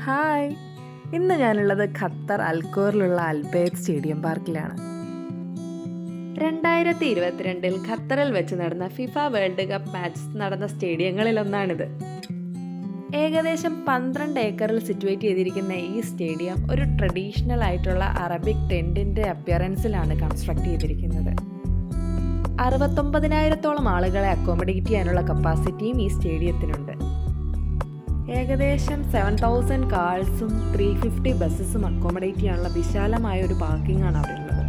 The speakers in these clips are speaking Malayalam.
ഹായ്, ഇന്ന് ഞാനുള്ളത് ഖത്തർ അൽഖോറിലുള്ള അൽബൈത്ത് സ്റ്റേഡിയം പാർക്കിലാണ്. 2022 ഖത്തറിൽ വെച്ച് നടന്ന ഫിഫ വേൾഡ് കപ്പ് മാച്ച് നടന്ന സ്റ്റേഡിയങ്ങളിലൊന്നാണിത്. ഏകദേശം 12 ഏക്കറിൽ സിറ്റുവേറ്റ് ചെയ്തിരിക്കുന്ന ഈ സ്റ്റേഡിയം ഒരു ട്രഡീഷണൽ ആയിട്ടുള്ള അറബിക് ടെൻറ്റിൻ്റെ അപ്പിയറൻസിലാണ് കൺസ്ട്രക്ട് ചെയ്തിരിക്കുന്നത്. 69,000-ഓളം ആളുകളെ അക്കോമഡേറ്റ് ചെയ്യാനുള്ള കപ്പാസിറ്റിയും ഈ സ്റ്റേഡിയത്തിനുണ്ട്. ഏകദേശം 7,000 കാഴ്സും 350 ബസ്സസും അക്കോമഡേറ്റ് ചെയ്യാനുള്ള വിശാലമായ ഒരു പാർക്കിംഗ് ആണ് അവിടെ ഉള്ളത്.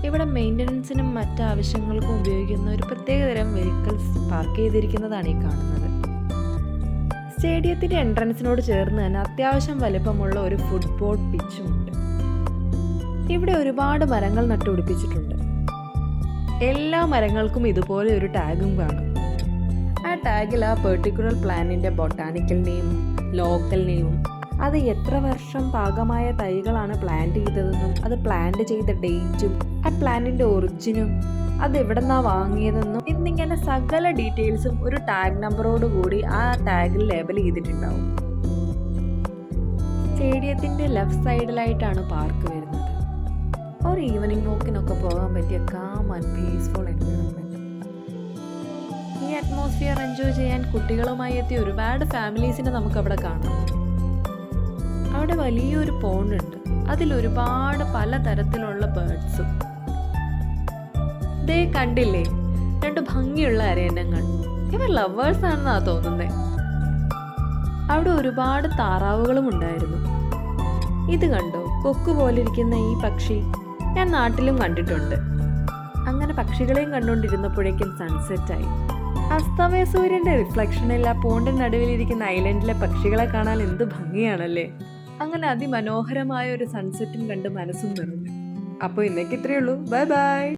ഇവിടെ മെയിൻ്റനൻസിനും മറ്റ് ആവശ്യങ്ങൾക്കും ഉപയോഗിക്കുന്ന ഒരു പ്രത്യേകതരം വെഹിക്കിൾസ് പാർക്ക് ചെയ്തിരിക്കുന്നതാണ് ഈ കാണുന്നത്. സ്റ്റേഡിയത്തിൻ്റെ എൻട്രൻസിനോട് ചേർന്ന് തന്നെ അത്യാവശ്യം വലിപ്പമുള്ള ഒരു ഫുട്ബോൾ പിച്ചുമുണ്ട്. ഇവിടെ ഒരുപാട് മരങ്ങൾ നട്ടുപിടിപ്പിച്ചിട്ടുണ്ട്. എല്ലാ മരങ്ങൾക്കും ഇതുപോലെ ഒരു ടാഗും കാണും. ആ ടാഗിൽ ആ പെർട്ടിക്കുലർ പ്ലാന്റിൻ്റെ ബൊട്ടാനിക്കൽ നെയിമും ലോക്കൽ നെയിമും, അത് എത്ര വർഷം പാകമായ തൈകളാണ് പ്ലാന്റ് ചെയ്തതെന്നും അത് പ്ലാന്റ് ചെയ്ത ഡേറ്റും ആ പ്ലാന്റിൻ്റെ ഒറിജിനും അത് എവിടെ നിന്നാണ് വാങ്ങിയതെന്നും എന്നിങ്ങനെ സകല ഡീറ്റെയിൽസും ഒരു ടാഗ് നമ്പറോട് കൂടി ആ ടാഗിൽ ലേബൽ ചെയ്തിട്ടുണ്ടാവും. സ്റ്റേഡിയത്തിൻ്റെ ലെഫ്റ്റ് സൈഡിലായിട്ടാണ് പാർക്ക് വരുന്നത്. ഒരു ഈവനിങ് വാക്കിനൊക്കെ പോകാൻ പറ്റിയ കാം ആൻഡ് പീസ്ഫുൾ എൻവയോൺമെൻറ്റ്. ഈ അറ്റ്മോസ്ഫിയർ എൻജോയ് ചെയ്യാൻ കുട്ടികളുമായി എത്തിയ ഒരുപാട് ഫാമിലീസിനെ നമുക്കവിടെ കാണാം. അവിടെ വലിയൊരു പോണ്ടുണ്ട്, അതിലൊരുപാട് പലതരത്തിലുള്ള ബേർഡ്സും. ദേ കണ്ടില്ലേ, 2 ഭംഗിയുള്ള അരയന്നങ്ങൾ. ഇവർ ലവേഴ്സ് ആണെന്നാണ് തോന്നുന്നത്. അവിടെ ഒരുപാട് താറാവുകളും ഉണ്ടായിരുന്നു. ഇത് കണ്ടോ, കൊക്ക് പോലിരിക്കുന്ന ഈ പക്ഷി ഞാൻ നാട്ടിലും കണ്ടിട്ടുണ്ട്. അങ്ങനെ പക്ഷികളെയും കണ്ടുകൊണ്ടിരുന്നപ്പോഴേക്കും സൺസെറ്റായി. അസ്തമയ സൂര്യൻ്റെ റിഫ്ലക്ഷനിൽ ആ പോണ്ടിന് നടുവിലിരിക്കുന്ന ഐലൻഡിലെ പക്ഷികളെ കാണാൻ എന്ത് ഭംഗിയാണല്ലേ. അങ്ങനെ അതിമനോഹരമായ ഒരു സൺസെറ്റും കണ്ട് മനസ്സും നിറഞ്ഞു. അപ്പോൾ ഇന്നേക്ക് ഇത്രയേ ഉള്ളൂ. Bye bye.